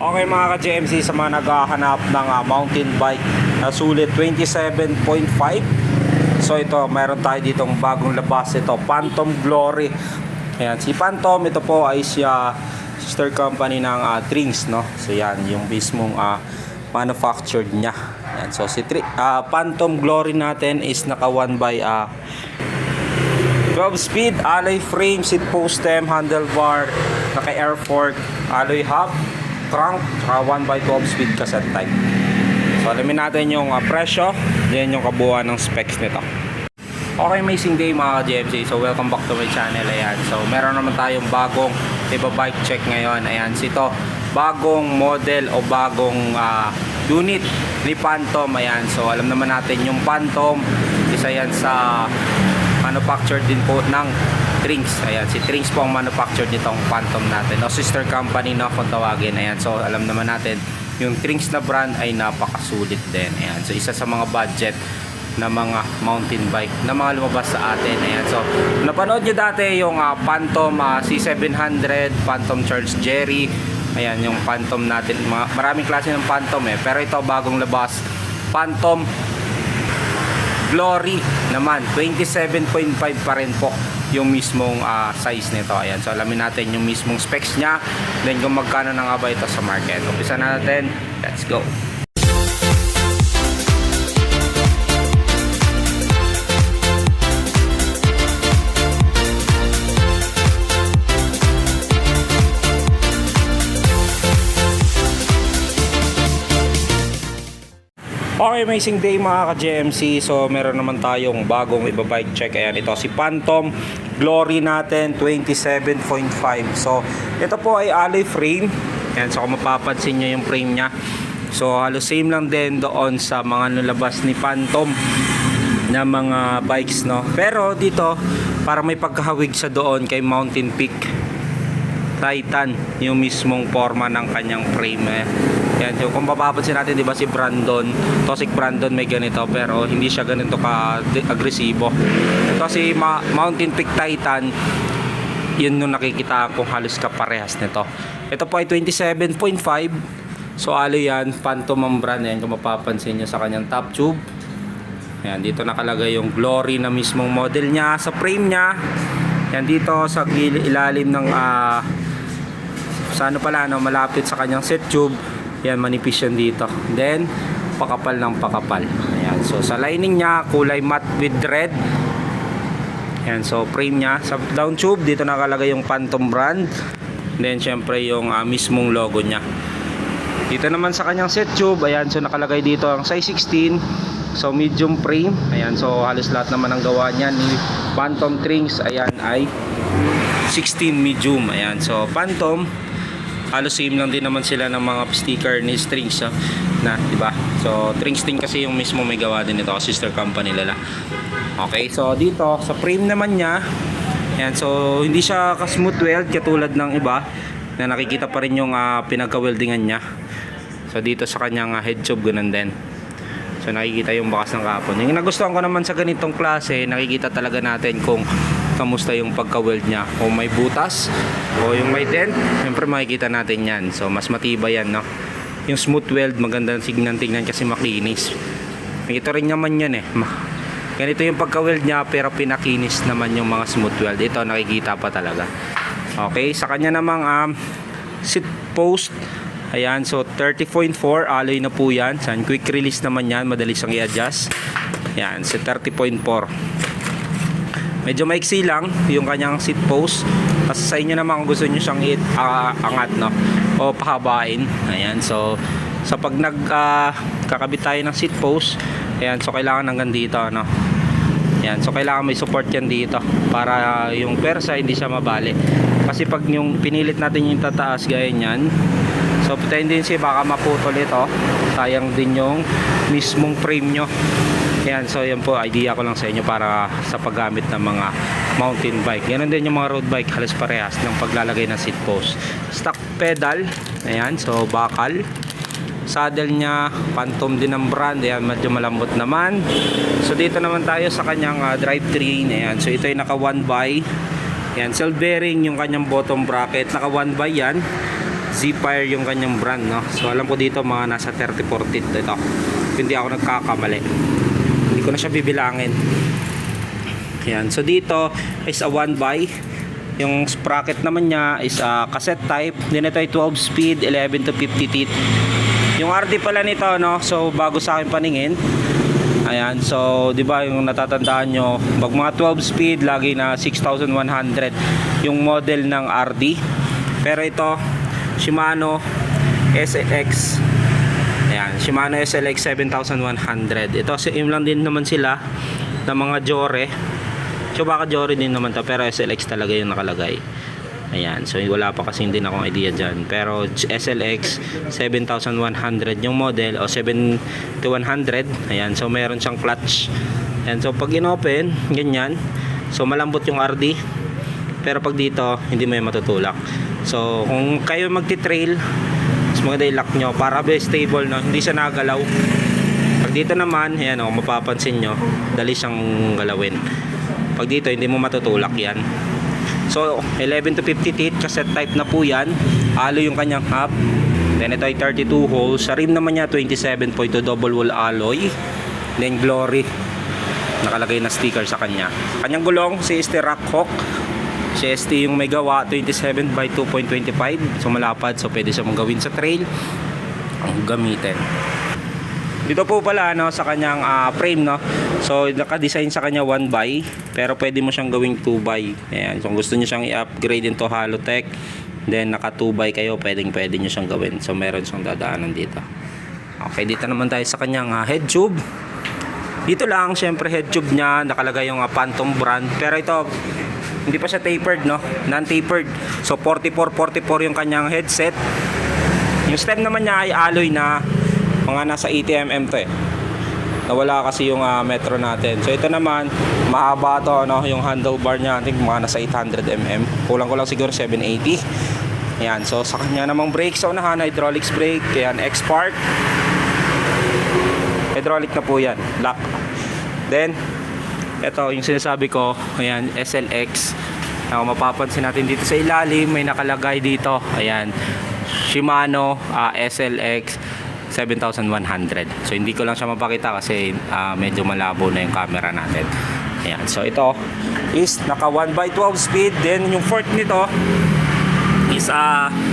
Okay mga ka-GMC, sa mga naghahanap ng mountain bike na sulit 27.5. So ito, meron tayo ditong bagong labas. Ito, Phantom Glory. Ayan, si Phantom, ito po ay siya sister company ng Trings, no? So yan, yung mismong manufactured niya. Ayan, so si Phantom Glory natin is naka 1 by 12 speed, alloy frame, seat post stem, handlebar, naka air fork, alloy hub, trunk, 1 by 12 speed cassette type. So alamin natin yung presyo, yan yung kabuuan ng specs nito. Okay, amazing day mga ka-GMC. So welcome back to my channel. Ayan, so meron naman tayong bagong bike check ngayon. Ayan, ito bagong model o bagong unit ni Phantom. Ayan, so alam naman natin yung Phantom, isa yan sa manufactured din po ng Trings. Ayan, si Trings po ang manufactured nitong Phantom natin, o sister company na kung tawagin. Ayan, so alam naman natin yung Trings na brand ay napakasulit din. Ayan, so isa sa mga budget na mga mountain bike na mga lumabas sa atin. Ayan, so napanood nyo dati yung Phantom C700, Phantom Charles Jerry. Ayan, yung Phantom natin, maraming klase ng Phantom pero ito bagong labas, Phantom Glory naman, 27.5 pa rin po yung mismong size nito. Ayan, so alamin natin yung mismong specs nya, then kung magkano na nga ba ito sa market. Umpisa na natin, let's go. Okay, amazing day mga ka-GMC. So meron naman tayong bagong bike check. Ayan, ito si Phantom Glory natin, 27.5. So ito po ay alloy frame. Ayan, so kung mapapansin nyo yung frame nya, so halos same lang din doon sa mga nalabas ni Phantom na mga bikes, no? Pero dito para may pagkahawig sa doon kay Mountain Peak Titan, yung mismong forma ng kanyang frame. Yan, so kung mapapansin natin, di ba si Brandon, Toxic Brandon may ganito, pero hindi siya ganito ka-agresibo. Ito si Mountain Peak Titan, yun nung nakikita kong halos kaparehas nito. Ito po ay 27.5. So alloy yan, Phantom ang brand yan, kung mapapansin nyo sa kanyang top tube. Yan, dito nakalagay yung Glory na mismong model nya sa frame nya. Yan, dito sa ilalim ng sa ano pala, no, malapit sa kanyang set tube. Yan, manipis yan dito. Then pakapal ng pakapal. Ayan, so sa lining nya kulay matte with red. Ayan, so frame nya sa down tube, dito nakalagay yung Phantom brand. Then syempre yung mismong logo nya. Dito naman sa kanyang set tube, ayan, so nakalagay dito ang size 16. So medium frame. Ayan, so halos lahat naman ang gawa niya ni Phantom Trings, ayan, ay 16 medium. Ayan, so Phantom halos same lang din naman sila ng mga sticker ni Trings, na, diba? So Trings din kasi yung mismo may gawa din ito, sister company nila. Okay, so dito sa frame naman niya, ayan, so hindi siya ka-smooth weld katulad ng iba na nakikita pa rin yung pinagka-weldingan niya. So dito sa kanyang head tube, ganun din. So nakikita yung bakas ng kapon. Yung nagustuhan ko naman sa ganitong klase, nakikita talaga natin kung kamusta yung pagka-weld nya. Kung may butas o yung may dent, siyempre makikita natin yan. So mas matibay yan, no? Yung smooth weld, maganda tingnan kasi makinis. Nakita rin naman yan ganito yung pagka-weld nya, pero pinakinis naman yung mga smooth weld. Ito nakikita pa talaga. Okay, sa kanya namang seat post, ayan, so 30.4 alloy na po yan. San, quick release naman yan, madali siyang i-adjust. Ayan, so 30.4. Medyo maiksi lang yung kanyang seat post. Kasi sa inyo naman kung gusto nyo siyang angat, no, o pahabain. Ayan, so sa pag kakabit tayo ng seat post, ayan, so kailangan hanggang dito, no. Ayan, so kailangan may support yan dito para yung persa hindi siya mabali. Kasi pag yung pinilit natin yung tataas gaya nyan, so tendency baka maputol ito. Sayang din yung mismong frame nyo. Ayan, so yan po, idea ko lang sa inyo para sa paggamit ng mga mountain bike. Ganun din yung mga road bike, halos parehas ng paglalagay ng seat post. Stock pedal, ayan, so bakal. Saddle nya, Phantom din ang brand. Ayan, medyo malambot naman. So dito naman tayo sa kanyang drivetrain. Ayan, so ito ay naka 1 by. Ayan, self bearing yung kanyang bottom bracket. Naka 1 by yan. Z-Fire yung kanyang brand, no? So alam ko dito mga nasa 30-40 ito. Hindi ako nagkakamali. Hindi ko na siya bibilangin. Ayan. So dito is a 1x. Yung sprocket naman niya is a cassette type. Then ito ay 12 speed, 11 to 50 teeth. Yung RD pala nito, no? So bago sa akin paningin. Ayan. So 'di ba yung natatandaan nyo, pag mga 12 speed lagi na 6,100 yung model ng RD. Pero ito Shimano SLX. Ayan, Shimano SLX 7100. Ito same lang din naman sila ng mga Jore. So baka Jore din naman to, pero SLX talaga yung nakalagay. Ayan, so wala pa kasi din akong idea dyan. Pero SLX 7100 yung model o 7100. Ayan, so meron siyang clutch. Ayan, so pag inopen, ganyan. So malambot yung RD. Pero pag dito, hindi mo yung matutulak. So kung kayo magti-trail, mas maganda yung lock nyo para be stable, no? Hindi siya nagalaw. Pag dito naman, ayan o, mapapansin nyo, dali siyang galawin. Pag dito, hindi mo matutulak yan. So 11 to 50 teeth, cassette type na po yan. Alloy yung kanyang hub. Then ito ay 32 holes. Sa rim naman niya 27.2 double wall alloy. Then Glory, nakalagay na sticker sa kanya. Kanyang gulong CST Rockhawk. CST yung may gawa, 27 by 2.25. So malapad, so pwede siya mong gawin sa trail ang gamitin. Dito po pala, no, sa kanyang frame, no. So naka-design sa kanya 1x, pero pwede mo siyang gawing 2x. Ayan, so kung gusto niyo siyang i-upgrade into Halotech, then naka 2x kayo, pwede niyo siyang gawin. So meron siyang dadaanan dito. Okay, dito naman tayo sa kanyang head tube. Dito lang, syempre head tube niya, nakalagay yung Phantom brand. Pero ito, hindi pa siya tapered, no? Non-tapered. So 44 yung kanyang headset. Yung stem naman niya ay alloy na mga nasa 80mm to eh. Nawala kasi yung metro natin. So ito naman, mahaba to, no? Yung handlebar niya, I think mga nasa 800mm. Kulang siguro 780. Ayan, so sa kanya namang brake sa unahan, hydraulics brake. Ayan, X-Park. Hydraulic na po yan, lock. Then ito yung sinasabi ko, ayan, SLX. Mapapansin natin dito sa ilalim, may nakalagay dito, ayan, Shimano SLX 7100. So hindi ko lang siya mapakita kasi medyo malabo na yung camera natin. Ayan, so ito is naka 1x12 speed. Then yung fork nito is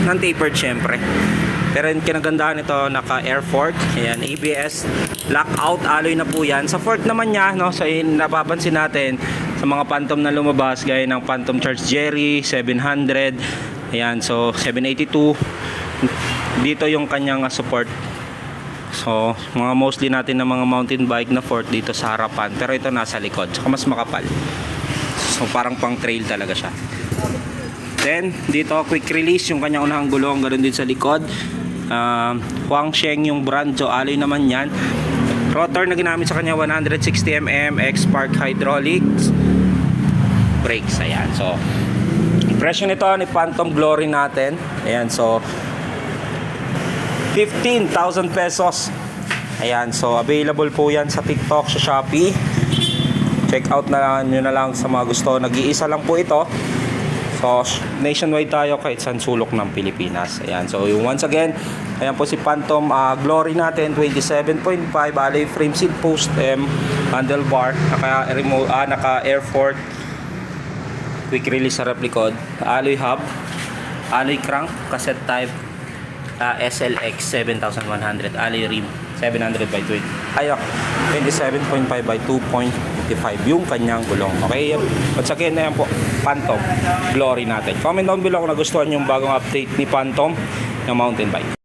non-tapered syempre. Pero yung kinagandahan nito, naka air fork. Ayan, ABS lockout, alloy na po yan. Sa fork naman niya, no, so napapansin natin sa mga Phantom na lumabas, gaya ng Phantom Charge Jerry 700. Ayan, so 782. Dito yung kanyang support. So mga mostly natin ng mga mountain bike na fork dito sa harapan, pero ito nasa likod, saka mas makapal. So parang pang trail talaga siya. Then dito quick release yung kanyang unahang gulong, ganoon din sa likod. Huangsheng yung brand, so alloy naman yan. Rotor na ginamit sa kanya 160mm, X-Park hydraulics, brakes. Ayan, so presyo nito ni Phantom Glory natin, ayan, so 15,000 pesos. Ayan, so available po yan sa TikTok, sa Shopee. Check out na nyo na lang sa mga gusto. Nag-iisa lang po ito. So nationwide tayo kahit saan sulok ng Pilipinas. Ayan, so once again, ayan po si Phantom Glory natin, 27.5 alloy frame, seat post M, handlebar, naka air fork, quick release sa replicod, alloy hub, alloy crank, cassette type, SLX 7100, alloy rim 700 by 20. Ayok, 27.5 by 2.55 yung kanyang gulong. Okay, once again na yan po, Phantom Glory natin. Comment down below kung nagustuhan yung bagong update ni Phantom ng mountain bike.